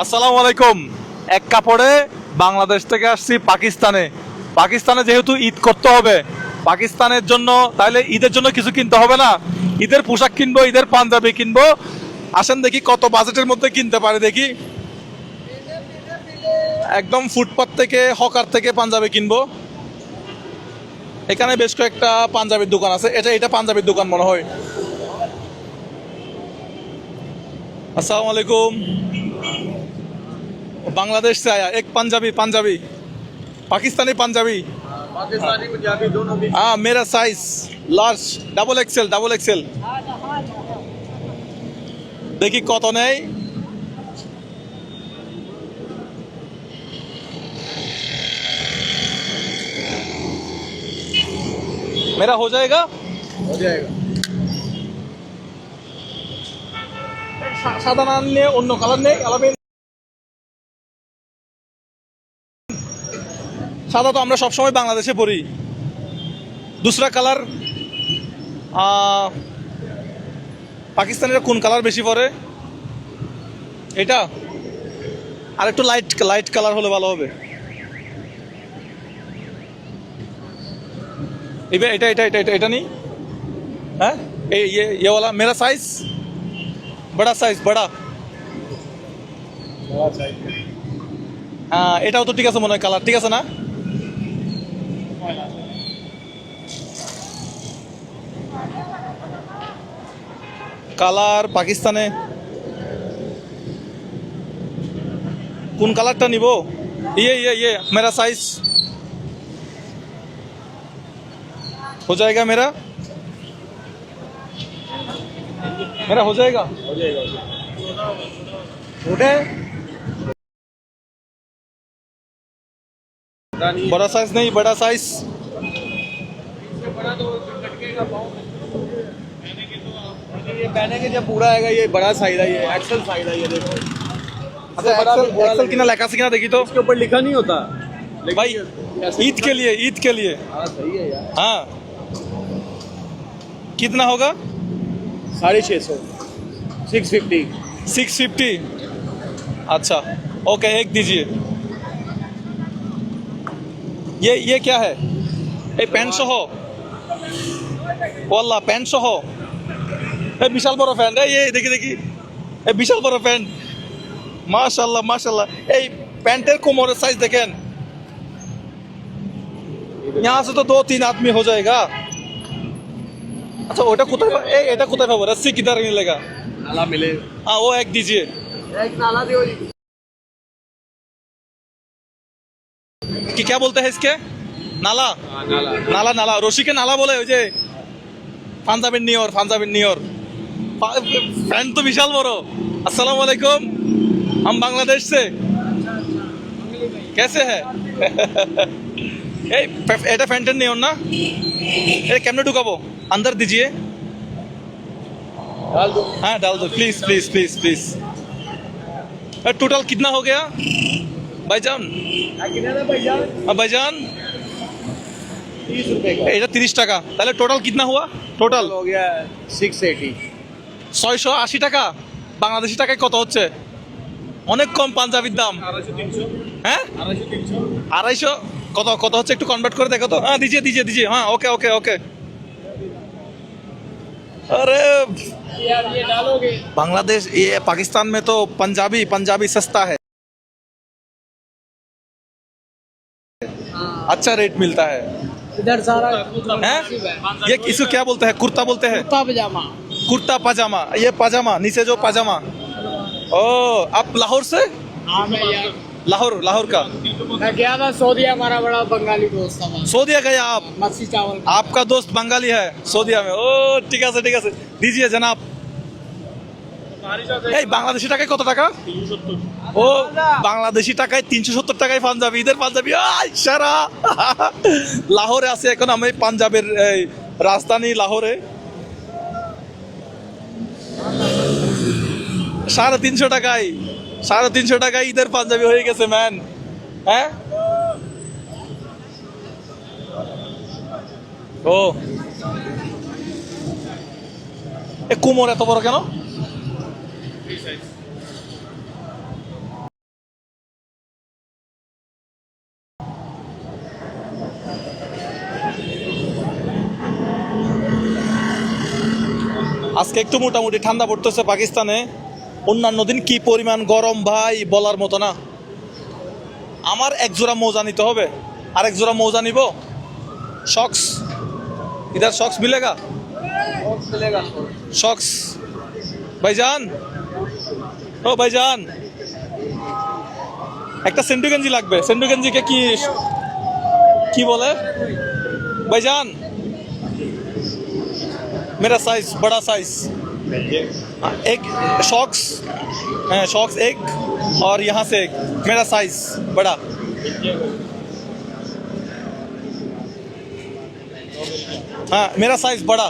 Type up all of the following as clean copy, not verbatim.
আসসালামু আলাইকুম। এক কাপড়ে বাংলাদেশ থেকে আসছি পাকিস্তানে। পাকিস্তানে যেহেতু ঈদ করতে হবে, পাকিস্তানের জন্য তাহলে ঈদের জন্য কিছু কিনতে হবে না? ঈদের পোশাক কিনবো, ঈদের পাঞ্জাবি কিনবো। আসেন দেখি কত বাজেটের মধ্যে কিনতে পারে দেখি। একদম ফুটপাত থেকে, হকার থেকে পাঞ্জাবি কিনবো। এখানে বেশ কয়েকটা পাঞ্জাবির দোকান আছে। এটা পাঞ্জাবির দোকান মনে হয়। अस्सलाम वालेकुम। बांग्लादेश से आया एक पंजाबी पंजाबी पाकिस्तानी पंजाबी। पाकिस्तानी पंजाबी दोनों भी। हाँ, मेरा size large, double XL double XL. देखी कत नहीं। मेरा हो जाएगा। हो जाएगा। সাদা না নিয়ে অন্য কালার নেই আলাদা। সাদা তো আমরা সবসময় বাংলাদেশে পরি। দুসরা কালার পাকিস্তানের কোন কালার বেশি পরে? এটা আর একটু লাইট লাইট কালার হলে ভালো হবে। এটা এটা এটা এটা এটা এটা নি। হ্যাঁ, ये वाला मेरा साइज बड़ा साइज बड़ा। হ্যাঁ, এটাও তো ঠিক আছে মনে হয়, কালার ঠিক আছে না? কালার পাকিস্তানে কোন কালারটা নিব? ये मेरा साइज हो जाएगा। मेरा मेरा हो जाएगा। हो जाएगा। उठे बड़ा साइज नहीं, बड़ा साइज। बड़ा तो लटकेगा पाँव में। ये पहनेंगे जब पूरा आएगा। ये बड़ा साइज है, ये एक्सेल साइज है। ये देखो। अच्छा, एक्सेल किना लेखा से किना देखी तो इसके ऊपर लिखा नहीं होता भाई। ईद के लिए, ईद के लिए। हाँ सही है यार। हाँ, कितना होगा? 650 650। 650। अच्छा ओके, एक दीजिए। ये क्या है? ये पैंट सह वाला पैंट सह। ए विशाल बड़ो প্যান্ট। ये देखी देखी, ए विशाल बड़ो প্যান্ট। माशाल्लाह माशाल्लाह। এই প্যান্টের কোমরের সাইজ দেখেন। यहाँ से तो 2-3 आदमी हो जाएगा। अच्छा ওটা কোথায় এটা কোথায় পাবো? रस्सी किधर मिलेगा? नाला मिले। हाँ, वो एक दीजिए। एक नाला दियो जी। कि क्या बोलते हैं इसके? नाला नाला। नाला नाला रशी के नाला बोले ওই যে পাঞ্জাবের নিয়র। ফ্যান তো বিশাল বড়। अस्सलाम वालेकुम, हम बांग्लादेश से। कैसे है? এই এটা ফ্যান্টের নিয়র না? এটা কেমনে ঢুকাবো? अंदर दीजिए। डाल दो। हाँ डाल दो please please please please. Total कितना हो गया भाईजान? भाईजान 30 रुपए का। এটা 30 টাকা। তাহলে টোটাল কিতনা হুয়া? টোটাল हो गया 680। 680 টাকা। বাংলাদেশি টাকায় কত হচ্ছে? অনেক কম পাঞ্জাবির দাম। 250 হ্যাঁ, 250 250 কত কত হচ্ছে একটু কনভার্ট করে দেখো তো। হ্যাঁ दीजिए दीजिए दीजिए। हाँ ओके ओके ओके। अरे यार ये डालोगे। बांग्लादेश ये पाकिस्तान में तो पंजाबी सस्ता है, अच्छा रेट मिलता है। इधर सारा हैं? ये इसको क्या बोलते हैं? कुर्ता बोलते हैं? पजामा। कुर्ता पजामा। ये पजामा नीचे जो पजामा। ओ, आप लाहौर से? हाँ मैं यार लाहौर का। मैं गया था सऊदी। हमारा बड़ा बंगाली दोस्त था वहाँ। सऊदीया गया आप? मच्छी चावल। आपका दोस्त बंगाली है सऊदीया में? ओ ठीक है दीजिए जनाब। এই বাংলাদেশি টাকায় কত টাকা? 370। ও বাংলাদেশি টাকায় 370 টাকায় পাঞ্জাবি, ঈদের পাঞ্জাবি। সারা লাহোরে আছে এখন আমি, পাঞ্জাবের এই রাজধানী লাহোরে। 350 টাকায়, 350 টাকায় ঈদের পাঞ্জাবি হয়ে গেছে ম্যান। হ্যাঁ, ও এ কোমর এত বড় কেন? আজকে একটু মোটামুটি ঠান্ডা পড়তেছে পাকিস্তানে। অন্যান্য দিন কি পরিমাণ গরম ভাই, বলার মতো না। আমার এক জোড়া মোজা নিতে হবে, আর এক জোড়া মোজা নিব। শক্স, ইধার শক্স মিলেগা? मिलेगा শক্স ভাইজান, ও ভাইজান, একটা সেন্টু গেঞ্জি লাগবে। সেন্টু গেঞ্জিকে কি কি বলে ভাইজান? मेरा साइज बड़ा साइज एक शॉक्स, शॉक्स एक, और यहाँ से एक मेरा साइज बड़ा। हाँ मेरा साइज बड़ा।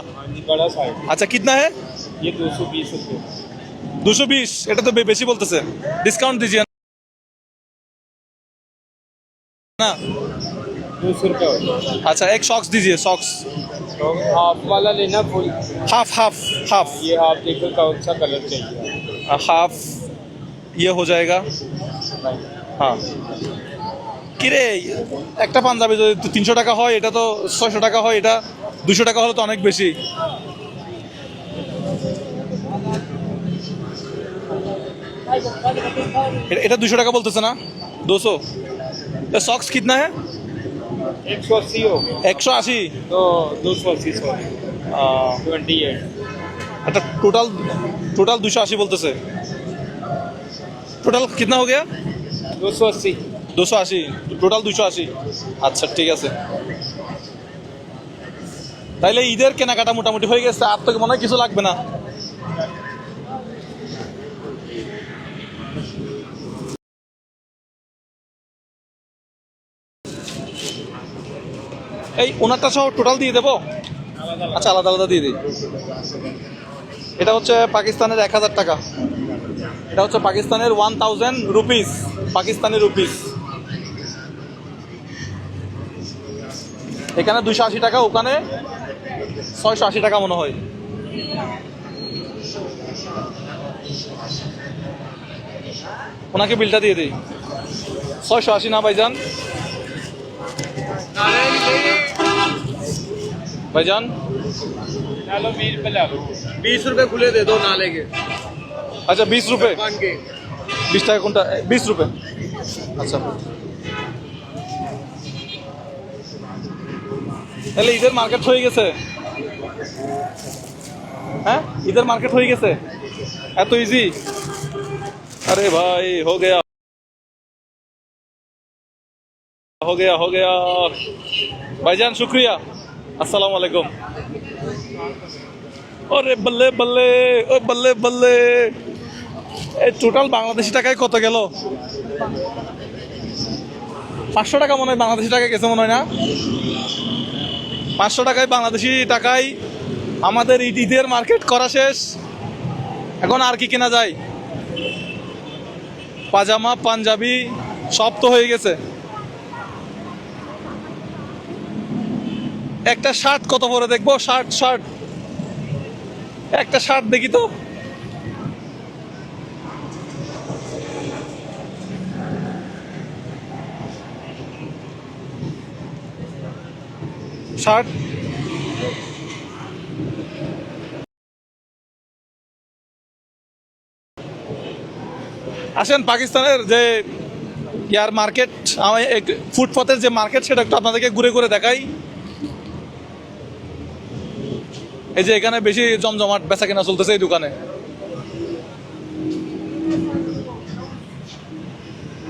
बड़ा साइज अच्छा कितना है? ये 220 रुपये 220। এটা তো বেশি বলতেছে, ডিসকাউন্ট দিজিए ना। 200 रुपये अच्छा एक शॉक्स दीजिए, शॉक्स हाफ वाला लेना फुल। हाफ हाफ हाफ ये हाफ देखो कौन सा कलर चाहिए हाफ ये हो जाएगा। হ্যাঁ কিরে, একটা পাঞ্জাবি যদি 300 টাকা হয়, এটা তো 600 টাকা হয়, এটা 200 টাকা হলে তো অনেক বেশি। এটা 200 টাকা বলতেছে না, 200। सॉक्स कितना है? 180 हो गया 180। तो 280 सॉरी 28 अच्छा टोटल टोटल 280 बोलते। टोटल कितना हो गया? 280 280, টোটাল 280। আচ্ছা ঠিক আছে, তাইলে ঈদের কেনাকাটা মোটামুটি হয়ে গেছে, আর তো মনে হয় কিছু লাগবে না। এই ওনারটা সহ টোটাল দিয়ে দেবো? আচ্ছা আলাদা আলাদা দিয়ে দিই। এটা হচ্ছে পাকিস্তানের 1000 টাকা, এটা হচ্ছে পাকিস্তানের 1000 রুপিস, পাকিস্তানি রুপিস। এখানে 280 টাকা, ওখানে 680 টাকা মনে হয়। ওনাকে বিলটা দিয়ে দিই। 680 না ভাইজান? ভাইজান चलो 20 रुपये ला लो 20 रुपये खुले दे दो नाले के আচ্ছা 20 রুপে। पान के 20 টাকা কোনটা? 20 রুপে। আচ্ছা তাহলে ঈদের মার্কেট হয়ে গেছে। হ্যাঁ ঈদের মার্কেট হয়ে গেছে, এত ইজি। আরে ভাই हो गया हो गया हो गया। ভাইজান শুক্রিয়া, আসসালামু আলাইকুম। ওরে বল্লে বল্লে, ও বল্লে বল্লে। এই টোটাল বাংলাদেশি টাকায় কত গেল? 500 টাকা মনে হয় বাংলাদেশি টাকা গেছে মনে হয় না? 500 টাকায় বাংলাদেশি টাকায় আমাদের ঈদের মার্কেট করা শেষ। এখন আর কি কেনা যায়? পাজামা পাঞ্জাবি সব তো হয়ে গেছে। একটা শার্ট কত পরে দেখবো? শার্ট শার্ট একটা শার্ট দেখি তো। শার্ট আসেন, পাকিস্তানের যে ইয়ার মার্কেট, ফুটপাতের যে মার্কেট, সেটা একটু আপনাদেরকে ঘুরে ঘুরে দেখাই। এই যে এখানে বেশি জমজমাট বেচা কেনা চলতেছে এই দোকানে।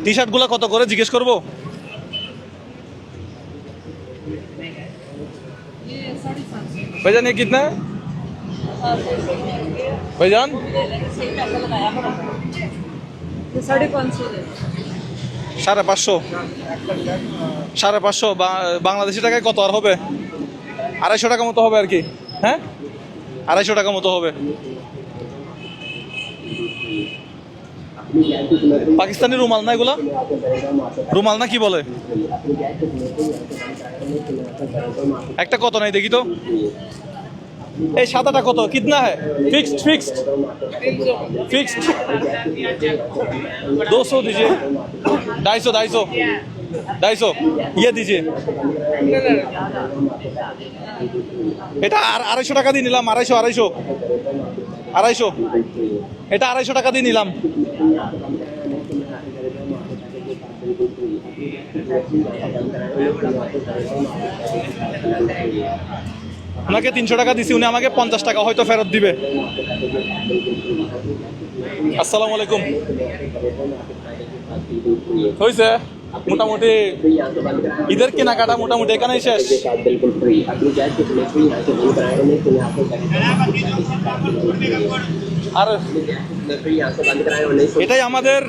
টি শার্ট গুলা কত করে জিজ্ঞেস করবো? ভাইজান ये कितना है? भाईजान 550। 550 বাংলাদেশি টাকায় কত আর হবে? 250 টাকা মতো হবে আর কি। হ্যাঁ 250 টাকা মতো হবে। পাকিস্তানি রুমাল না এগুলা? রুমাল না কি বলে? একটা কত নাই দেখি তো। এই সাদাটা কত? কিতনা है? फिक्स्ड फिक्स्ड फिक्स्ड 200 दीजिए। 250 250 250 ये दीजिए এটা আর 250 টাকা দিয়ে নিলাম 250 এটা 250 টাকা দিয়ে নিলাম ওনাকে 300 টাকা দিছি উনি আমাকে 50 টাকা হয়তো ফেরত দিবে আসসালামু আলাইকুম হইছে মোটামুটি ঈদের কেনাকাটা মোটামুটি এখানেই শেষ बिल्कुल फ्री अपनी गैस की कनेक्शन यहाँ से बंद कराए उन्हें तो यहाँ আর फ्री यहाँ से बंद कराए उन्हें এটাই আমাদের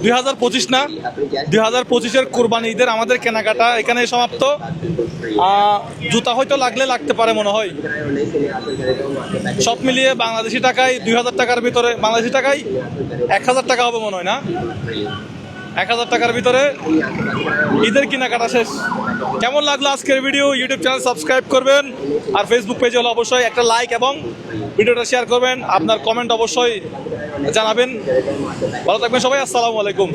2025 না 2025 এর কুরবানি ঈদের আমাদের কেনাকাটা এখানে সমাপ্ত জুতা হয়তো লাগতে পারে মনে হয় সব মিলিয়ে বাংলাদেশি টাকায় 2000 টাকার ভিতরে বাংলাদেশি টাকায় 1000 টাকা হবে মনে হয় না 1000 টাকার ভিতরে ঈদের কেনাকাটা শেষ কেমন লাগলো আজকের ভিডিও ইউটিউব চ্যানেল সাবস্ক্রাইব করবেন আর ফেসবুক পেজে হলে অবশ্যই একটা লাইক এবং ভিডিওটা শেয়ার করবেন আপনার কমেন্ট অবশ্যই জানাবেন ভালো থাকবেন সবাই আসসালামু আলাইকুম